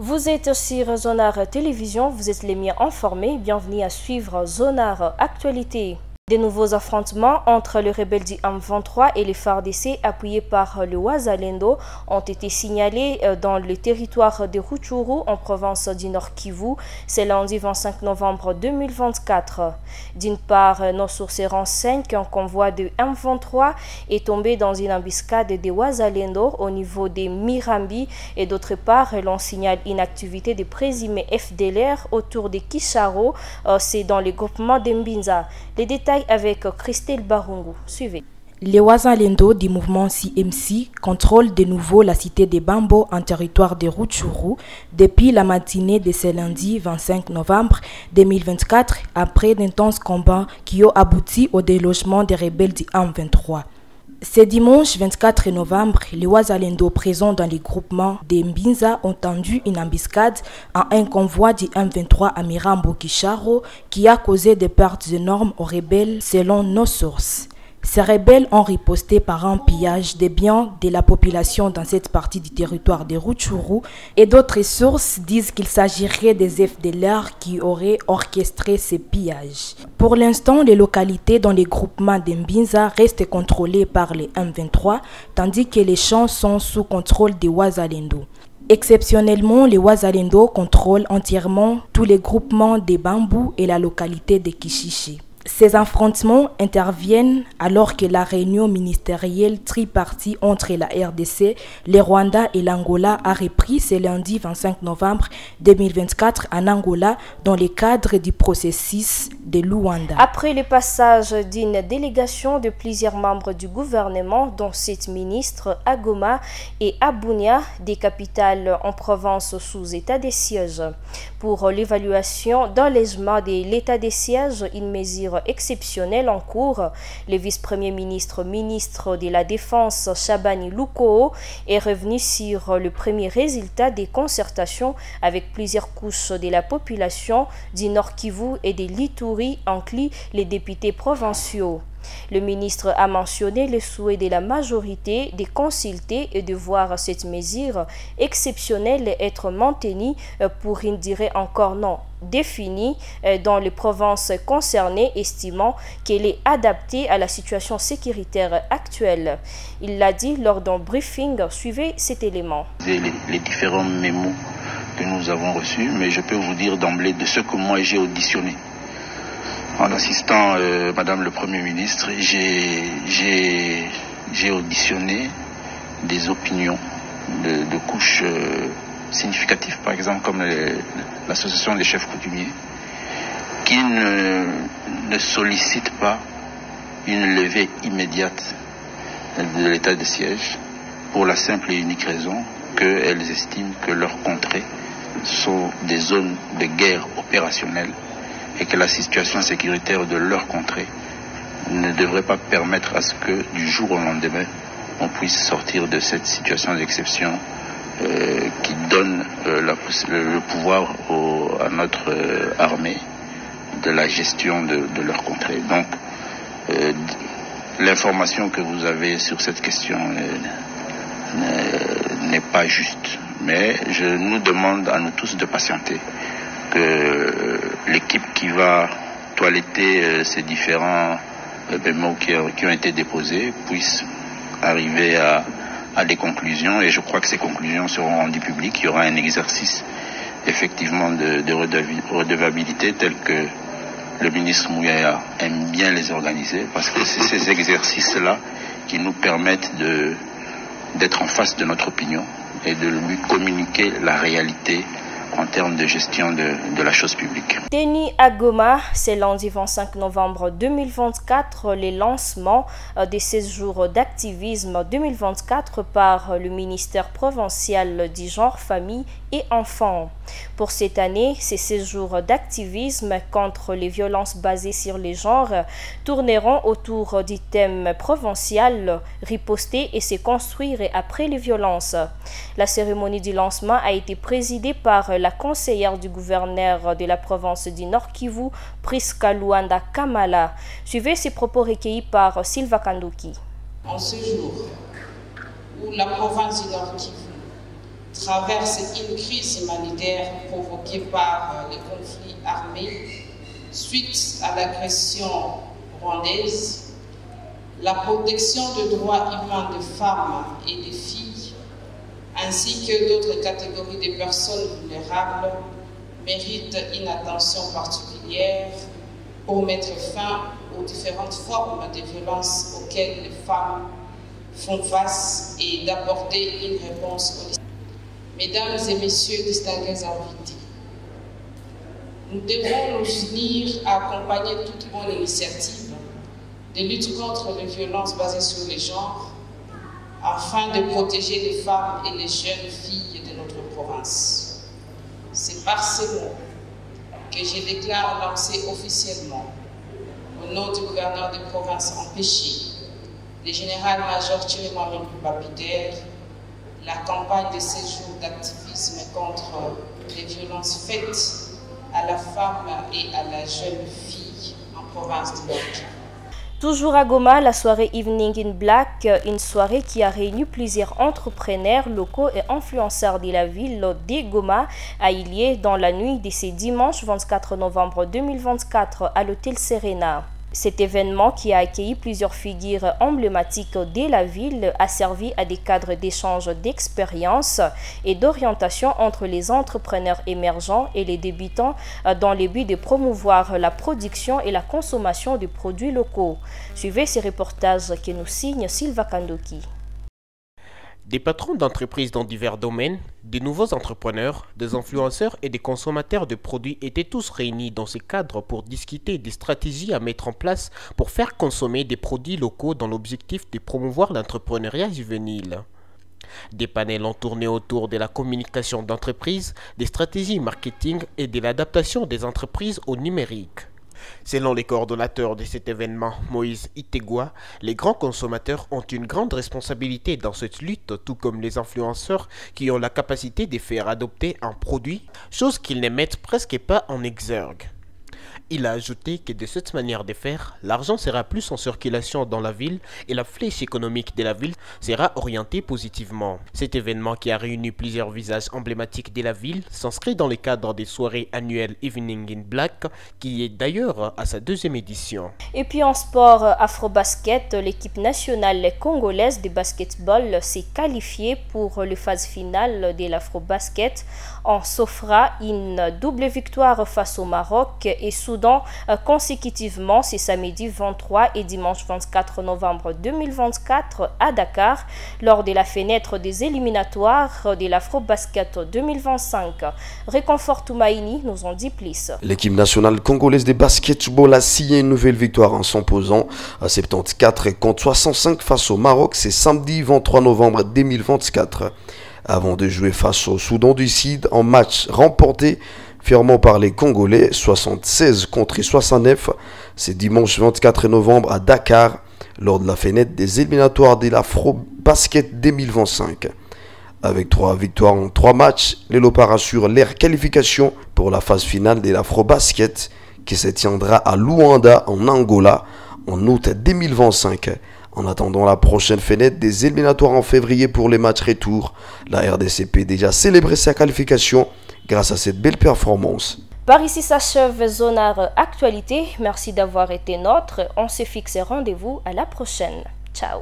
Vous êtes sur Zonar Télévision, vous êtes les mieux informés. Bienvenue à suivre Zonar Actualité. De nouveaux affrontements entre le rebelle du M23 et les FARDC appuyés par le Wazalendo ont été signalés dans le territoire de Rutshuru en province du Nord Kivu. C'est lundi 25 novembre 2024. D'une part, nos sources renseignent qu'un convoi de M23 est tombé dans une embuscade de Wazalendo au niveau des Mirambi et d'autre part, l'on signale une activité de présumés FDLR autour de Kisharo, c'est dans le groupement de Mbinza. Les détails avec Christelle Barungu. Suivez. Les Wazalendo du mouvement CMC contrôlent de nouveau la cité de Bambo en territoire de Rutshuru depuis la matinée de ce lundi 25 novembre 2024 après d'intenses combats qui ont abouti au délogement des rebelles du M23. Ce dimanche 24 novembre, les Wazalendo présents dans les groupements de Mbinza ont tendu une embuscade à un convoi du M23 à Mirambo Kisharo qui a causé des pertes énormes aux rebelles selon nos sources. Ces rebelles ont riposté par un pillage des biens de la population dans cette partie du territoire de Rutshuru et d'autres sources disent qu'il s'agirait des FDLR qui auraient orchestré ces pillages. Pour l'instant, les localités dans les groupements de Mbinza restent contrôlées par les M23 tandis que les champs sont sous contrôle des Wazalendo. Exceptionnellement, les Wazalendo contrôlent entièrement tous les groupements des Bambous et la localité de Kishishi. Ces affrontements interviennent alors que la réunion ministérielle tripartite entre la RDC, le Rwanda et l'Angola a repris ce lundi 25 novembre 2024 en Angola dans le cadre du processus de Luanda. Après le passage d'une délégation de plusieurs membres du gouvernement, dont 7 ministres à Goma et à Bunia, des capitales en province sous état de siège. Pour l'évaluation d'enlèvement de l'état de siège, une mesure exceptionnelle en cours, le vice-premier ministre de la Défense, Shabani Luko, est revenu sur le premier résultat des concertations avec plusieurs couches de la population du Nord Kivu et de l'Ituri, inclus les députés provinciaux. Le ministre a mentionné le souhait de la majorité de consulter et de voir cette mesure exceptionnelle être maintenue pour une durée encore non définie dans les provinces concernées, estimant qu'elle est adaptée à la situation sécuritaire actuelle. Il l'a dit lors d'un briefing. Suivez cet élément. Les différents mémos que nous avons reçus, mais je peux vous dire d'emblée de ce que moi j'ai auditionné. En assistant Madame le Premier ministre, j'ai auditionné des opinions de couches significatives, par exemple comme l'association des chefs coutumiers, qui ne sollicitent pas une levée immédiate de l'état de siège pour la simple et unique raison qu'elles estiment que leurs contrées sont des zones de guerre opérationnelle et que la situation sécuritaire de leur contrée ne devrait pas permettre à ce que du jour au lendemain, on puisse sortir de cette situation d'exception qui donne le pouvoir à notre armée de la gestion de leur contrée. Donc, l'information que vous avez sur cette question n'est pas juste. Mais je nous demande à nous tous de patienter, que l'équipe qui va toiletter ces différents mémos qui ont été déposés puisse arriver à des conclusions, et je crois que ces conclusions seront rendues publiques. Il y aura un exercice effectivement de redevabilité tel que le ministre Mouyaya aime bien les organiser, parce que c'est ces exercices-là qui nous permettent d'être en face de notre opinion et de lui communiquer la réalité en termes de gestion de la chose publique. Tenu à Goma, c'est lundi 25 novembre 2024, le lancement des 16 jours d'activisme 2024 par le ministère provincial du genre, famille et enfants. Pour cette année, ces 16 jours d'activisme contre les violences basées sur les genres tourneront autour du thème provincial « Riposter et se construire après les violences ». La cérémonie du lancement a été présidée par la conseillère du gouverneur de la province du Nord Kivu, Priska Luanda Kamala. Suivez ces propos recueillis par Sylva Kanduki. En ce jour où la province du Nord Kivu traverse une crise humanitaire provoquée par les conflits armés suite à l'agression rwandaise, la protection des droits humains des femmes et des filles, ainsi que d'autres catégories de personnes vulnérables, méritent une attention particulière pour mettre fin aux différentes formes de violence auxquelles les femmes font face et d'apporter une réponse holistique. Mesdames et messieurs, distingués invités, nous devons nous unir à accompagner toute bonne initiative de lutte contre les violences basées sur les genres afin de protéger les femmes et les jeunes filles de notre province. C'est par ces mots que je déclare lancer officiellement, au nom du gouverneur de province empêché, le général-major Thierry Papidère, la campagne de ces jours d'activisme contre les violences faites à la femme et à la jeune fille en province de Nord. Toujours à Goma, la soirée Evening in Black, une soirée qui a réuni plusieurs entrepreneurs locaux et influenceurs de la ville de Goma, a eu lieu dans la nuit de ce dimanche 24 novembre 2024 à l'hôtel Serena. Cet événement, qui a accueilli plusieurs figures emblématiques de la ville, a servi à des cadres d'échange d'expérience et d'orientation entre les entrepreneurs émergents et les débutants dans le but de promouvoir la production et la consommation de produits locaux. Suivez ces reportages que nous signe Sylva Kandoki. Des patrons d'entreprises dans divers domaines, des nouveaux entrepreneurs, des influenceurs et des consommateurs de produits étaient tous réunis dans ce cadre pour discuter des stratégies à mettre en place pour faire consommer des produits locaux dans l'objectif de promouvoir l'entrepreneuriat juvénile. Des panels ont tourné autour de la communication d'entreprise, des stratégies marketing et de l'adaptation des entreprises au numérique. Selon les coordonnateurs de cet événement, Moïse Itegua, les grands consommateurs ont une grande responsabilité dans cette lutte, tout comme les influenceurs qui ont la capacité de faire adopter un produit, chose qu'ils ne mettent presque pas en exergue. Il a ajouté que de cette manière de faire, l'argent sera plus en circulation dans la ville et la flèche économique de la ville sera orientée positivement. Cet événement, qui a réuni plusieurs visages emblématiques de la ville, s'inscrit dans le cadre des soirées annuelles Evening in Black, qui est d'ailleurs à sa 2e édition. Et puis en sport afro-basket, l'équipe nationale congolaise de basketball s'est qualifiée pour la phase finale de l'afro-basket en s'offrant une double victoire face au Maroc et Soudan consécutivement ce samedi 23 et dimanche 24 novembre 2024 à Dakar lors de la fenêtre des éliminatoires de l'Afro-Basket 2025. Réconfort Toumaïni nous en dit plus. L'équipe nationale congolaise de basketball a signé une nouvelle victoire en s'imposant à 74 contre 65 face au Maroc, c'est samedi 23 novembre 2024. Avant de jouer face au Soudan du Sud en match remporté fièrement par les Congolais, 76 contre 69, c'est dimanche 24 novembre à Dakar, lors de la fenêtre des éliminatoires de l'Afro-Basket 2025. Avec 3 victoires en 3 matchs, les Léopards assurent leur qualification pour la phase finale de l'Afro-Basket qui se tiendra à Luanda en Angola en août 2025. En attendant la prochaine fenêtre des éliminatoires en février pour les matchs retour, la RDCP a déjà célébré sa qualification grâce à cette belle performance. Par ici s'achève Zonar Actualité. Merci d'avoir été nôtre. On se fixe rendez-vous à la prochaine. Ciao.